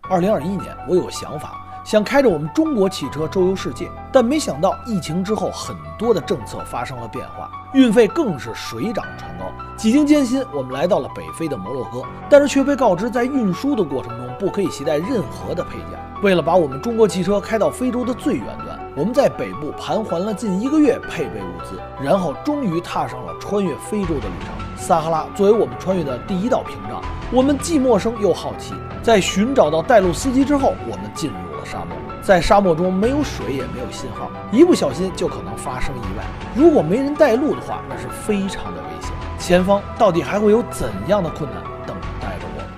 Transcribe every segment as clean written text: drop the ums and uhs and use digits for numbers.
2021年，我有个想法，想开着我们中国汽车周游世界，但没想到疫情之后，很多的政策发生了变化，运费更是水涨船高。几经艰辛，我们来到了北非的摩洛哥，但是却被告知在运输的过程中不可以携带任何的配件。为了把我们中国汽车开到非洲的最远端，我们在北部盘桓了近1个月配备物资，然后终于踏上了穿越非洲的旅程。撒哈拉作为我们穿越的第一道屏障，我们既陌生又好奇。在寻找到带路司机之后，我们进入了沙漠。在沙漠中没有水也没有信号，一不小心就可能发生意外。如果没人带路的话，那是非常的危险。前方到底还会有怎样的困难等待着我们呢？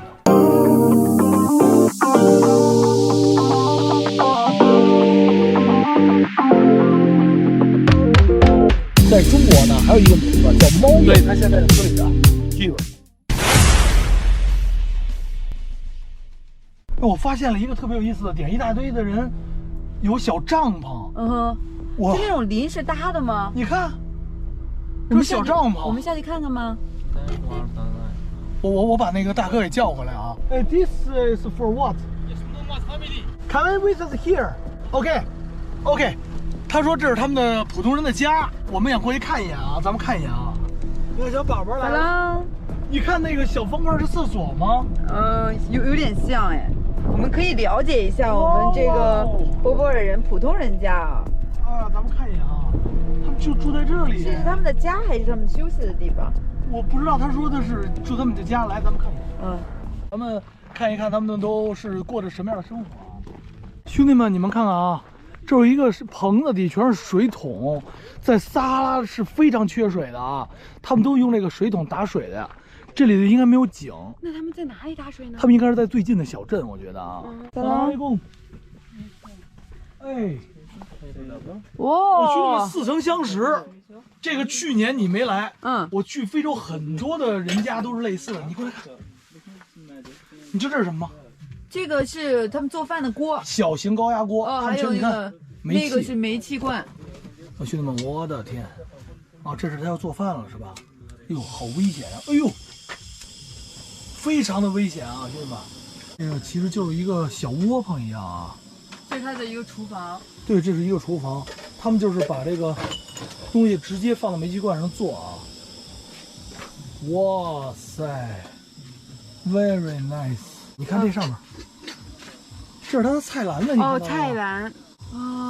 在中国呢，还有一个名字叫猫鼬，它现在的车里啊，基本。我发现了一个特别有意思的点，一大堆的人有小帐篷。嗯哼，是那种临时搭的吗？你看，我们小帐篷。我们下去看看吗？我把那个大哥给叫回来啊。哎 ，This is for what? Come with us here. OK. 他说这是他们的普通人的家，我们想过去看一眼啊，咱们看一眼啊。那个小宝宝来了。你看那个小方块是厕所吗？有点像哎。我们可以了解一下我们这个波波尔人普通人家啊。咱们看一眼啊，他们就住在这里。这是他们的家还是他们休息的地方？我不知道，他说的是住他们的家。来，咱们看一眼。咱们看一看他们都是过着什么样的生活啊？兄弟们，你们看看啊，这有一个是棚子里全是水桶，在撒哈拉是非常缺水的啊，他们都用这个水桶打水的。这里的应该没有井，那他们在哪里打水呢？他们应该是在最近的小镇，我觉得啊。哎，哇！兄弟们似曾相识。这个去年你没来，我去非洲很多的人家都是类似的。你过来看，你知道这是什么吗？这个是他们做饭的锅，小型高压锅。还有一个那个是煤气罐。兄弟们，我的天！这是他要做饭了是吧？哎呦，好危险啊！哎呦！非常的危险啊，兄弟们，这个其实就是一个小窝棚一样啊。这是他的一个厨房。对，这是一个厨房，他们就是把这个东西直接放到煤气罐上做啊。哇塞 ，very nice！ 你看这上面，这是它的菜篮子，你看到吗？菜篮。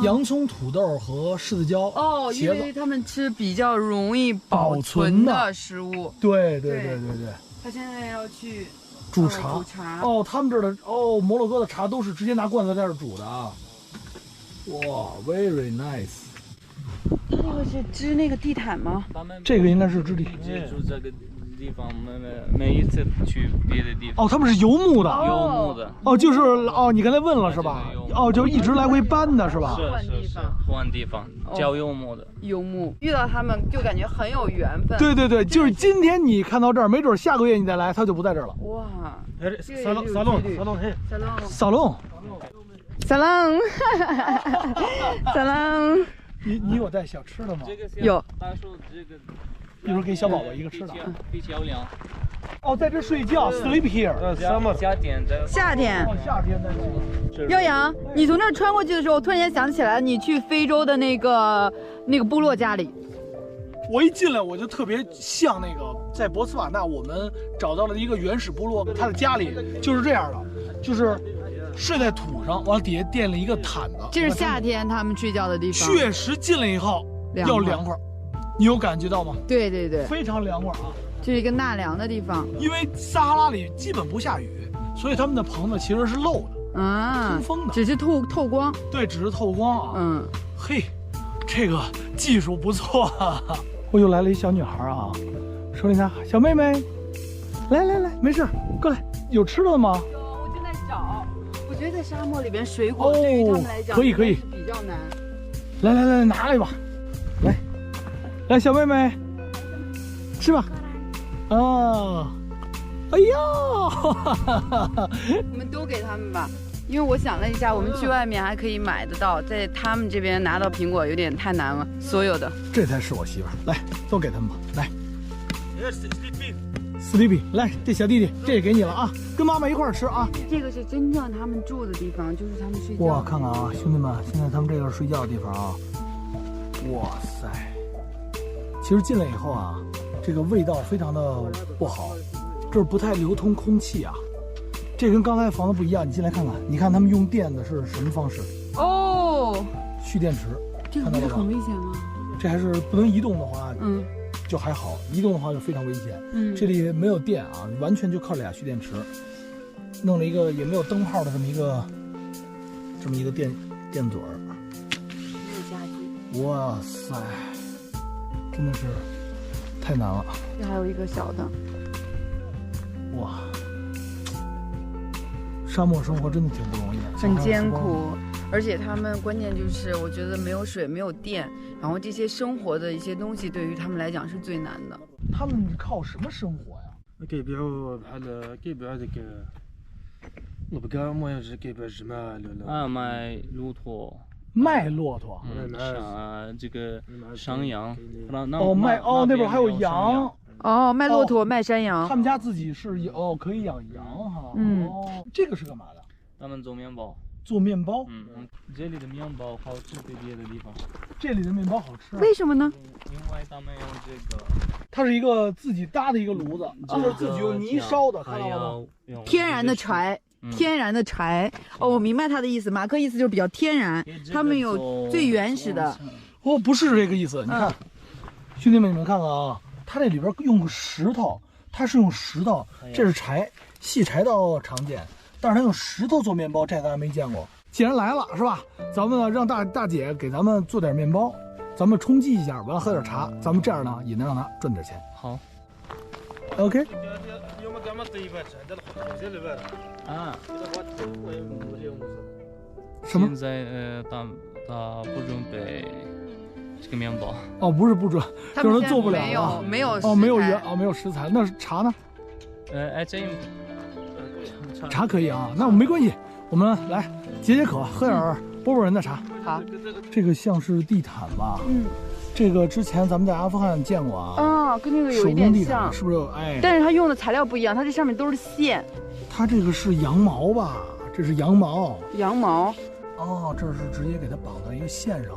洋葱、土豆和柿子椒。因为他们吃比较容易保存的食物。对。他现在要去煮茶。他们这儿的摩洛哥的茶都是直接拿罐子在这儿煮的啊。哇 ，very nice。他那个是织那个地毯吗？这个应该是织地。住这个地方，每一次去别的地方。他们是游牧的。游牧的。就是你刚才问了是吧？就一直来回搬的是吧？是换地方，叫游牧的。游牧遇到他们就感觉很有缘分。对，就是今天你看到这儿，没准下个月你再来，他就不在这儿了。哇！撒隆。你有带小吃的吗？有。一会儿给小宝宝一个吃的。比较凉。在这睡觉 ，sleep here。夏天在这。耀阳，你从这儿穿过去的时候，我突然间想起来，你去非洲的那个部落家里。我一进来我就特别像那个在博茨瓦纳，我们找到了一个原始部落，他的家里就是这样的，就是睡在土上，往底下垫了一个毯子。这是夏天他们睡觉的地方。确实进来以后要凉快，你有感觉到吗？对，非常凉快啊。这是一个纳凉的地方，因为撒哈拉里基本不下雨，所以他们的棚子其实是漏的，通风的，只是透光。对，只是透光啊。嘿，这个技术不错啊。我又来了一小女孩啊，手里拿小妹妹，来，没事，过来，有吃的吗？有，我正在找。我觉得在沙漠里边，水果对于他们来讲可以比较难。来，拿来吧，来，小妹妹，吃吧。哎呀，我们都给他们吧，因为我想了一下，我们去外面还可以买得到，在他们这边拿到苹果有点太难了，所有的。这才是我媳妇儿，来，都给他们吧，来。Sleepy， 来，这小弟弟，这也给你了啊，跟妈妈一块儿吃啊。这个是真正他们住的地方，就是他们睡觉。哇，看看啊，兄弟们，现在他们这个是睡觉的地方啊。哇塞，其实进来以后啊，这个味道非常的不好，这儿不太流通空气啊。这跟刚才房子不一样，你进来看看，你看他们用电的是什么方式？哦，蓄电池，这个不是很危险吗？这还是不能移动的话，就还好，移动的话就非常危险。这里没有电啊，完全就靠俩蓄电池，弄了一个也没有灯泡的这么一个电嘴儿。没有家具。哇塞，真的是太难了。这还有一个小的。哇，沙漠生活真的挺不容易的，很艰苦。而且他们关键就是，我觉得没有水、没有电，然后这些生活的一些东西对于他们来讲是最难的。他们靠什么生活呀？كيبيعوا هذاك البقاء المهم كيبيع الجمال 卖骆驼。卖骆驼，这个山羊。那边还有羊。哦，卖骆驼，卖山羊。他们家自己是可以养羊哈。这个是干嘛的？他们做面包。做面包，这里的面包好吃比别的地方。这里的面包好吃，为什么呢？因为他们用这个，它是一个自己搭的一个炉子，就是自己用泥烧的，看到吗？天然的柴，天然的柴。哦，我明白他的意思，马克意思就是比较天然，他们有最原始的。哦，不是这个意思，你看，兄弟们，你们看看啊，它这里边用石头，它是用石头，这是柴，细柴刀常见。但是他用石头做面包，这咱还没见过。既然来了，是吧？咱们呢让大姐给咱们做点面包，咱们充饥一下，完了喝点茶，咱们这样呢也能让他赚点钱。好 ，OK。什么？现在他不准备这个面包。哦，不是不准，就是做不了了。没有没有食材。那茶呢？这。茶可以啊，那我没关系，我们来解渴，喝点波波人的茶。好，这个像是地毯吧？这个之前咱们在阿富汗见过啊。跟那个有一点像，是不是有？哎，但是它用的材料不一样，它这上面都是线。它这个是羊毛吧？这是羊毛。羊毛。哦，这是直接给它绑到一个线上。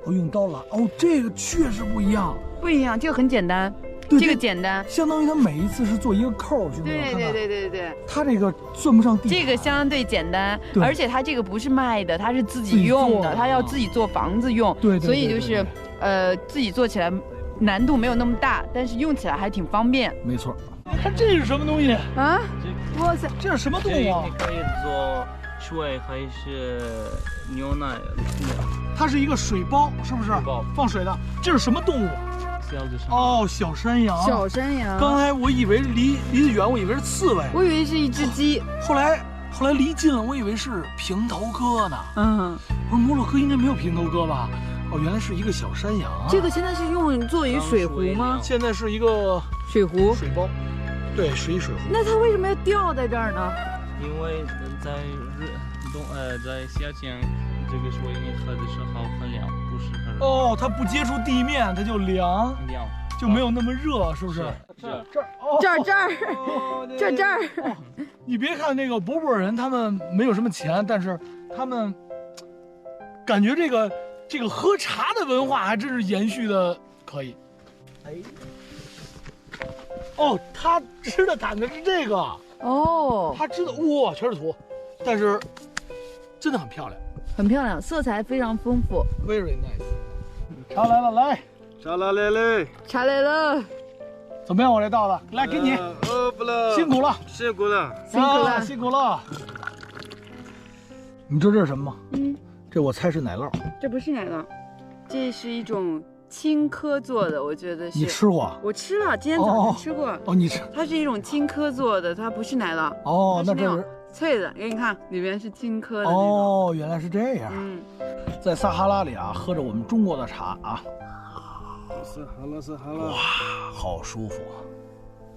用刀拉。哦，这个确实不一样。不一样，这个很简单。这个简单，相当于它每一次是做一个扣，兄弟们。对。它这个算不上地毯，这个相对简单，而且它这个不是卖的，它是自己用的，它要自己做房子用。对，所以就是自己做起来难度没有那么大，但是用起来还挺方便。没错。看这是什么东西啊？哇塞，这是什么动物啊？你可以做水还是牛奶？它是一个水包，是不是？放水的。这是什么动物？哦，小山羊。小山羊。刚才我以为离得远，我以为是刺猬，我以为是一只鸡。后来离近了，我以为是平头哥呢。我说摩洛哥应该没有平头哥吧？哦，原来是一个小山羊。这个现在是用作为水壶吗？现在是一个水壶、水包。对，是一水壶。那它为什么要吊在这儿呢？因为在夏天。这个水你喝的时候很凉，不适合。哦，它不接触地面，它就凉，就没有那么热，是不是？这儿。你别看那个博博人，他们没有什么钱，但是他们感觉这个喝茶的文化还真是延续的可以。哦，他吃的毯子是这个。哦，他吃的哇，全是土，但是真的很漂亮。很漂亮，色彩非常丰富。Very nice。茶来了，来。茶来了。怎么样？我这倒的，来给你。不了。辛苦了。辛苦了。你知道这是什么吗？这我猜是奶酪。这不是奶酪，这是一种青稞做的，我觉得是。你吃过？我吃了，今天早上吃过。哦，你吃。它是一种青稞做的，它不是奶酪。哦，那这是。脆的，给你看，里面是青稞的那种。哦，原来是这样。在撒哈拉里啊，喝着我们中国的茶啊。哇，好舒服啊！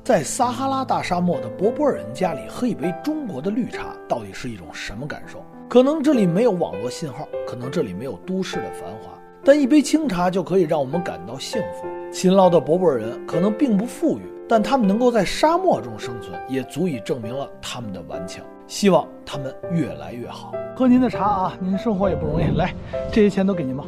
在撒哈拉大沙漠的博波尔人家里喝一杯中国的绿茶，到底是一种什么感受？可能这里没有网络信号，可能这里没有都市的繁华，但一杯清茶就可以让我们感到幸福。勤劳的博波尔人可能并不富裕，但他们能够在沙漠中生存，也足以证明了他们的顽强。希望他们越来越好。喝您的茶啊，您生活也不容易。来，这些钱都给您吧。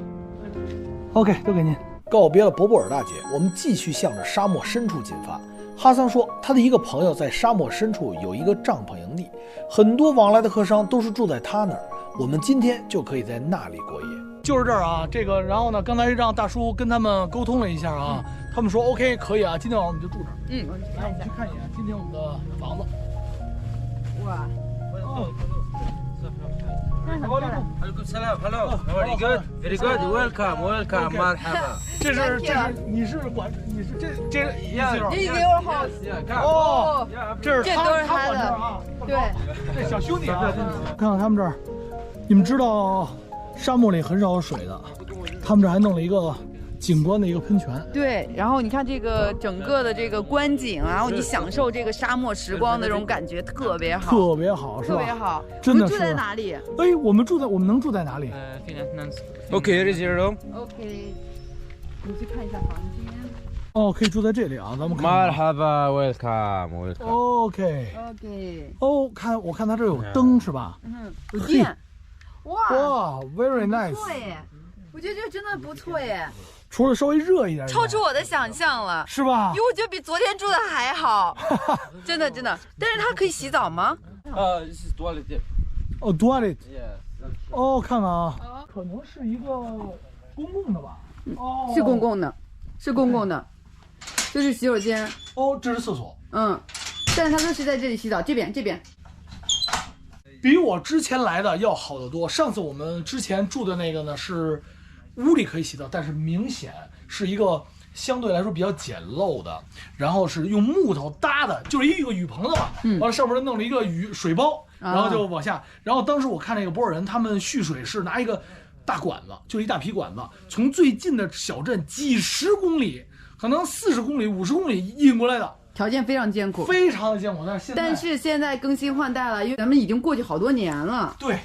OK， 都给您。告别了博博尔大姐，我们继续向着沙漠深处进发。哈桑说，他的一个朋友在沙漠深处有一个帐篷营地，很多往来的客商都是住在他那儿。我们今天就可以在那里过夜。就是这儿啊，这个，然后呢，刚才让大叔跟他们沟通了一下啊，他们说 OK 可以啊，今天晚上我们就住这儿。我去看一下。去看一眼今天我们的房子。哇，哦。عليكم السلام hello very good very good welcome welcome مرحبا 这是你是这这给我好哦，这是都是他的啊，对，这小兄弟啊，看看他们这儿，你们知道沙漠里很少有水的，他们这还弄了一个景观的一个喷泉。对，然后你看这个整个的这个观景，然后你享受这个沙漠时光的这种感觉，特别好，特别好，是吧？特别好，真的是。住在哪里？哎，我们能住在哪里OK here is your room OK， 你去看一下房间。哦，可以住在这里啊，咱们看。مرحبا welcome welcome OK。哦，我看它这有灯是吧？有电。哇 ，very nice。不错耶，我觉得这真的不错耶。除了稍微热一点，超出我的想象了，是吧？因为我觉得比昨天住的还好，真的。但是它可以洗澡吗this is toilet 哦 ，toilet。 yes 哦，看看啊，可能是一个公共的吧？哦，是公共的，是公共的，就是洗手间。哦，这是厕所。但是他说是在这里洗澡，这边。比我之前来的要好得多。上次我们之前住的那个呢是屋里可以洗澡，但是明显是一个相对来说比较简陋的，然后是用木头搭的，就是一个雨棚子嘛。完了上面弄了一个水包，然后就往下。然后当时我看那个博尔人他们蓄水是拿一个大管子，就是一大皮管子，从最近的小镇几十公里，可能40公里、50公里运过来的。条件非常艰苦，非常的艰苦，但是现在更新换代了，因为咱们已经过去好多年了。对，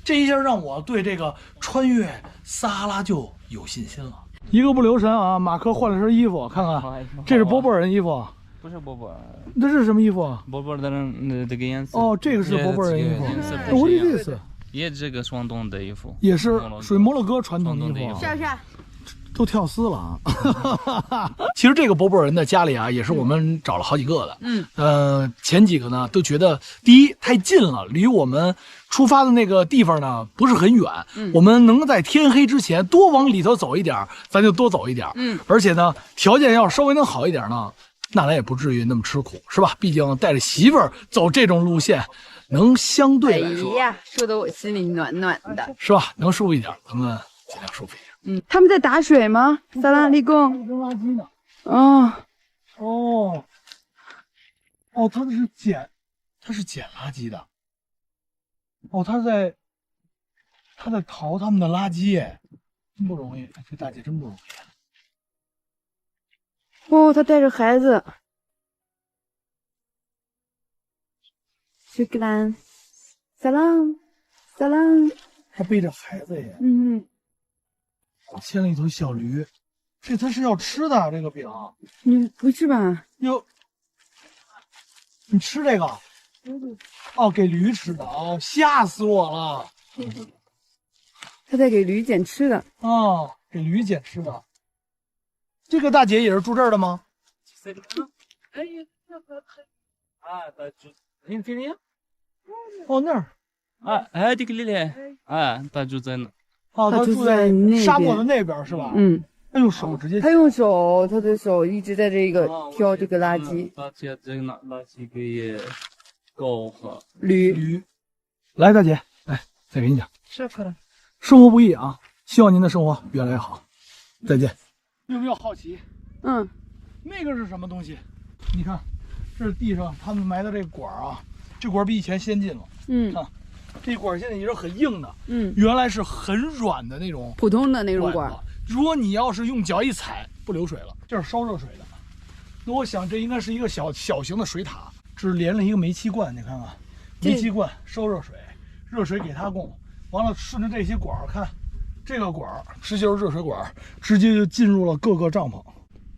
这一下让我对这个穿越撒哈拉就有信心了。一个不留神啊，马克换了身衣服，看看，这是博博尔人衣服。不是博博尔，这是什么衣服？博博尔的人这个颜色。哦，这个是博博尔人衣服。我的意思，也这个双洞的衣服，也是属于摩洛哥传统的衣服。是。都跳丝了啊！其实这个博博人的家里啊，也是我们找了好几个的。前几个呢都觉得，第一太近了，离我们出发的那个地方呢不是很远。我们能在天黑之前多往里头走一点，咱就多走一点。而且呢，条件要稍微能好一点呢，那咱也不至于那么吃苦，是吧？毕竟带着媳妇儿走这种路线，能相对来说，哎呀，说得我心里暖暖的，是吧？能舒服一点，咱们尽量舒服一点。他们在打水吗？萨拉利贡扔垃圾呢。哦，他是捡垃圾的。哦，他在淘他们的垃圾，真不容易，这大姐真不容易。哦，他带着孩子。shukran， salam， 他背着孩子耶。牵了一头小驴，他是要吃的这个饼。不是吧？哟，你吃这个？哦，给驴吃的哦，吓死我了！他在给驴捡吃的。哦，给驴捡吃的。这个大姐也是住这儿的吗？哦，那儿。这个里面，他住在那。他住在沙漠的那边是吧？他用手直接，他的手一直在这个挑这个垃圾。把这个垃圾给狗和驴。来，大姐，来，再给你讲。生活不易啊，希望您的生活越来越好。再见。有没有好奇？那个是什么东西？你看，这是地上他们埋的这个管啊，这管比以前先进了。看。这管现在也是很硬的，原来是很软的那种普通的那种管。如果你要是用脚一踩，不流水了。这是烧热水的，那我想这应该是一个小型的水塔，这是连了一个煤气罐，你看看，煤气罐烧热水，热水给它供，完了顺着这些管看，这个管这就是热水管，直接就进入了各个帐篷。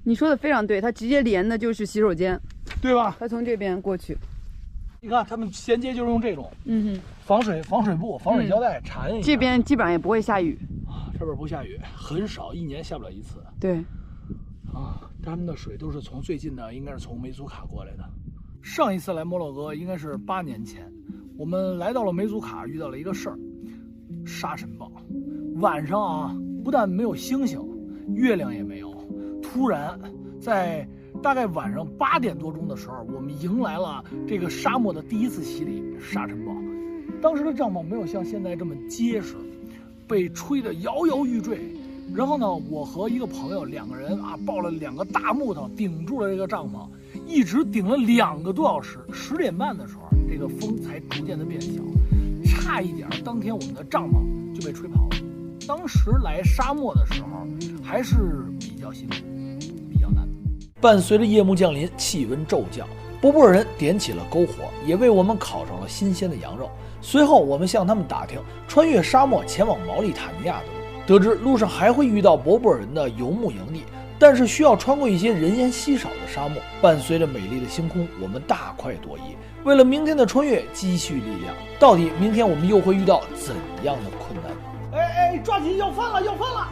你说的非常对，它直接连的就是洗手间，对吧？它从这边过去。你看他们衔接就是用这种，嗯哼，防水布、防水胶带缠一下。这边基本上也不会下雨。这边不下雨，很少，一年下不了一次。对。啊，他们的水都是从最近的，应该是从梅祖卡过来的。上一次来摩洛哥应该是8年前，我们来到了梅祖卡，遇到了一个事儿，沙尘暴。晚上啊，不但没有星星，月亮也没有，突然在大概晚上8点多钟的时候，我们迎来了这个沙漠的第一次洗礼——沙尘暴。当时的帐篷没有像现在这么结实，被吹得摇摇欲坠。然后呢，我和一个朋友2个人啊，抱了2个大木头顶住了这个帐篷，一直顶了2个多小时。10点半的时候，这个风才逐渐的变小，差一点，当天我们的帐篷就被吹跑了。当时来沙漠的时候还是比较辛苦，比较难。伴随着夜幕降临，气温骤降，博布尔人点起了篝火，也为我们烤上了新鲜的羊肉。随后我们向他们打听穿越沙漠前往毛里塔尼亚的路，得知路上还会遇到博布尔人的游牧营地，但是需要穿过一些人烟稀少的沙漠。伴随着美丽的星空，我们大快朵颐，为了明天的穿越积蓄力量。到底明天我们又会遇到怎样的困难？哎，抓紧，要翻了，要翻了！